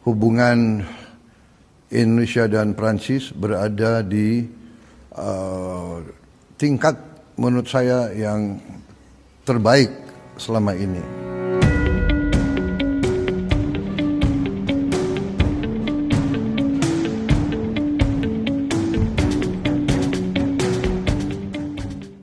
hubungan Indonesia dan Prancis berada di tingkat menurut saya yang terbaik selama ini.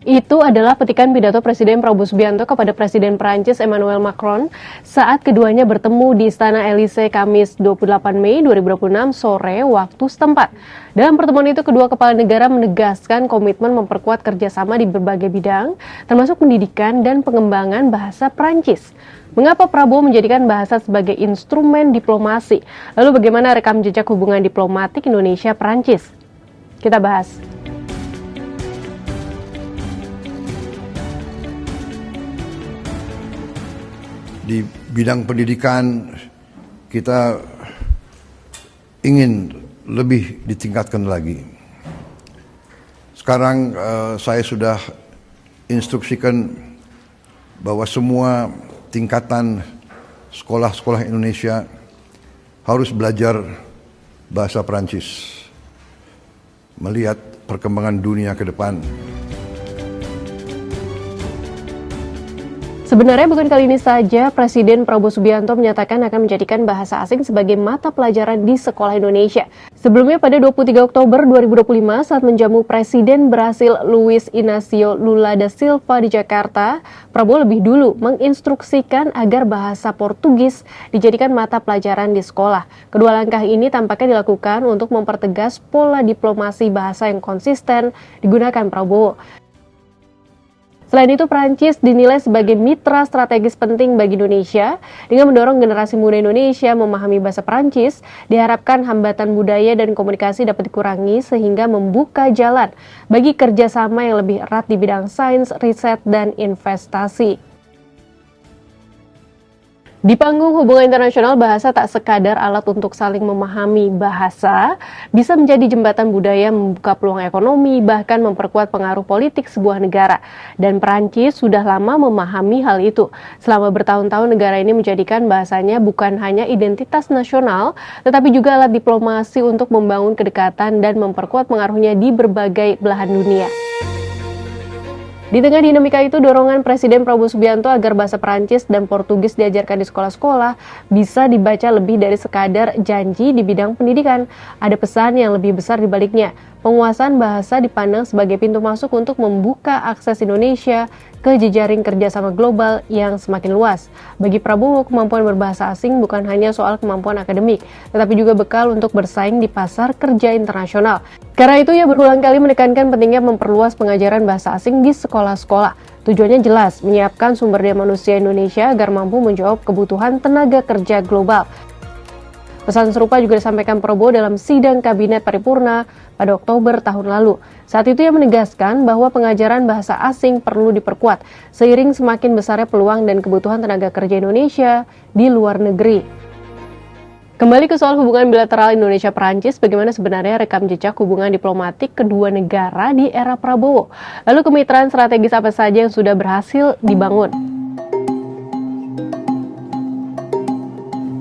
Itu adalah petikan pidato Presiden Prabowo Subianto kepada Presiden Prancis Emmanuel Macron saat keduanya bertemu di Istana Elysee Kamis 28 Mei 2026 sore waktu setempat. Dalam pertemuan itu, kedua kepala negara menegaskan komitmen memperkuat kerjasama di berbagai bidang, termasuk pendidikan dan pengembangan bahasa Prancis. Mengapa Prabowo menjadikan bahasa sebagai instrumen diplomasi? Lalu bagaimana rekam jejak hubungan diplomatik Indonesia-Prancis? Kita bahas. Di bidang pendidikan kita ingin lebih ditingkatkan lagi. Sekarang saya sudah instruksikan bahwa semua tingkatan sekolah-sekolah Indonesia harus belajar bahasa Prancis, melihat perkembangan dunia ke depan. Sebenarnya bukan kali ini saja Presiden Prabowo Subianto menyatakan akan menjadikan bahasa asing sebagai mata pelajaran di sekolah Indonesia. Sebelumnya pada 23 Oktober 2025 saat menjamu Presiden Brasil Luiz Inácio Lula da Silva di Jakarta, Prabowo lebih dulu menginstruksikan agar bahasa Portugis dijadikan mata pelajaran di sekolah. Kedua langkah ini tampaknya dilakukan untuk mempertegas pola diplomasi bahasa yang konsisten digunakan Prabowo. Selain itu, Prancis dinilai sebagai mitra strategis penting bagi Indonesia. Dengan mendorong generasi muda Indonesia memahami bahasa Prancis, diharapkan hambatan budaya dan komunikasi dapat dikurangi sehingga membuka jalan bagi kerjasama yang lebih erat di bidang sains, riset, dan investasi. Di panggung hubungan internasional, bahasa tak sekadar alat untuk saling memahami bahasa, bisa menjadi jembatan budaya, membuka peluang ekonomi, bahkan memperkuat pengaruh politik sebuah negara. Dan Perancis sudah lama memahami hal itu. Selama bertahun-tahun negara ini menjadikan bahasanya bukan hanya identitas nasional, tetapi juga alat diplomasi untuk membangun kedekatan dan memperkuat pengaruhnya di berbagai belahan dunia. Di tengah dinamika itu, dorongan Presiden Prabowo Subianto agar bahasa Prancis dan Portugis diajarkan di sekolah-sekolah bisa dibaca lebih dari sekadar janji di bidang pendidikan. Ada pesan yang lebih besar di baliknya. Penguasaan bahasa dipandang sebagai pintu masuk untuk membuka akses Indonesia ke jejaring kerjasama global yang semakin luas. Bagi Prabowo, kemampuan berbahasa asing bukan hanya soal kemampuan akademik, tetapi juga bekal untuk bersaing di pasar kerja internasional. Karena itu, ia berulang kali menekankan pentingnya memperluas pengajaran bahasa asing di sekolah-sekolah. Tujuannya jelas, menyiapkan sumber daya manusia Indonesia agar mampu menjawab kebutuhan tenaga kerja global. Pesan serupa juga disampaikan Prabowo dalam sidang Kabinet Paripurna pada Oktober tahun lalu. Saat itu ia menegaskan bahwa pengajaran bahasa asing perlu diperkuat seiring semakin besarnya peluang dan kebutuhan tenaga kerja Indonesia di luar negeri. Kembali ke soal hubungan bilateral Indonesia-Prancis, bagaimana sebenarnya rekam jejak hubungan diplomatik kedua negara di era Prabowo? Lalu kemitraan strategis apa saja yang sudah berhasil dibangun?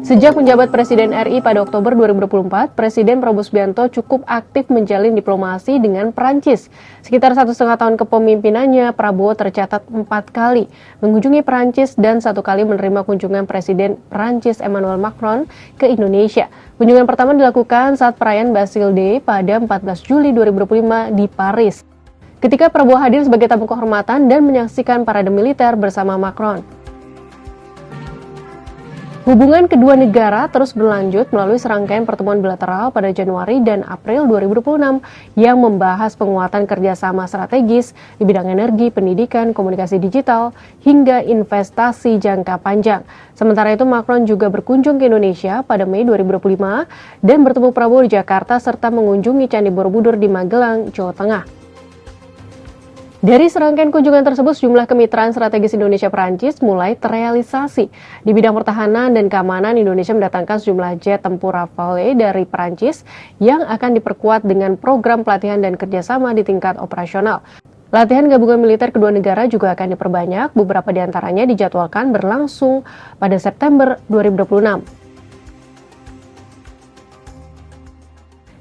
Sejak menjabat Presiden RI pada Oktober 2024, Presiden Prabowo Subianto cukup aktif menjalin diplomasi dengan Prancis. Sekitar 1,5 tahun kepemimpinannya, Prabowo tercatat 4 kali mengunjungi Prancis dan 1 kali menerima kunjungan Presiden Prancis Emmanuel Macron ke Indonesia. Kunjungan pertama dilakukan saat perayaan Bastille Day pada 14 Juli 2025 di Paris. Ketika Prabowo hadir sebagai tamu kehormatan dan menyaksikan parade militer bersama Macron. Hubungan kedua negara terus berlanjut melalui serangkaian pertemuan bilateral pada Januari dan April 2026 yang membahas penguatan kerjasama strategis di bidang energi, pendidikan, komunikasi digital, hingga investasi jangka panjang. Sementara itu, Macron juga berkunjung ke Indonesia pada Mei 2025 dan bertemu Prabowo di Jakarta serta mengunjungi Candi Borobudur di Magelang, Jawa Tengah. Dari serangkaian kunjungan tersebut, sejumlah kemitraan strategis Indonesia-Prancis mulai terrealisasi. Di bidang pertahanan dan keamanan, Indonesia mendatangkan sejumlah jet tempur Rafale dari Prancis yang akan diperkuat dengan program pelatihan dan kerjasama di tingkat operasional. Latihan gabungan militer kedua negara juga akan diperbanyak, beberapa di antaranya dijadwalkan berlangsung pada September 2026.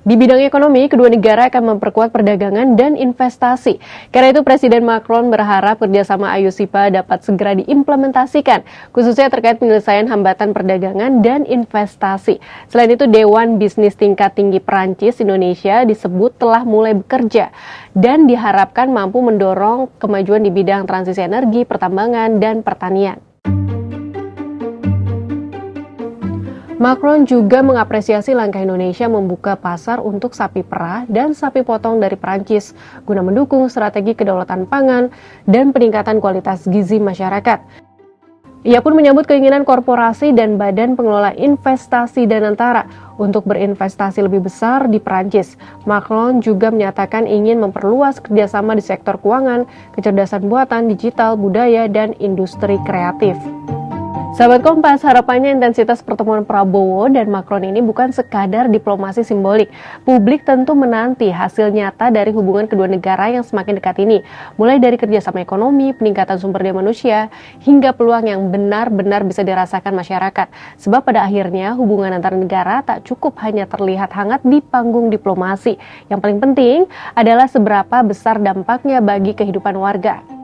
Di bidang ekonomi, kedua negara akan memperkuat perdagangan dan investasi. Karena itu, Presiden Macron berharap kerjasama AYUSIPA dapat segera diimplementasikan, khususnya terkait penyelesaian hambatan perdagangan dan investasi. Selain itu, Dewan Bisnis Tingkat Tinggi Perancis Indonesia disebut telah mulai bekerja dan diharapkan mampu mendorong kemajuan di bidang transisi energi, pertambangan, dan pertanian. Macron juga mengapresiasi langkah Indonesia membuka pasar untuk sapi perah dan sapi potong dari Perancis guna mendukung strategi kedaulatan pangan dan peningkatan kualitas gizi masyarakat. Ia pun menyambut keinginan korporasi dan badan pengelola investasi Danantara untuk berinvestasi lebih besar di Perancis. Macron juga menyatakan ingin memperluas kerjasama di sektor keuangan, kecerdasan buatan, digital, budaya, dan industri kreatif. Sahabat Kompas, harapannya intensitas pertemuan Prabowo dan Macron ini bukan sekadar diplomasi simbolik. Publik tentu menanti hasil nyata dari hubungan kedua negara yang semakin dekat ini, mulai dari kerjasama ekonomi, peningkatan sumber daya manusia, hingga peluang yang benar-benar bisa dirasakan masyarakat. Sebab pada akhirnya hubungan antar negara tak cukup hanya terlihat hangat di panggung diplomasi. Yang paling penting adalah seberapa besar dampaknya bagi kehidupan warga.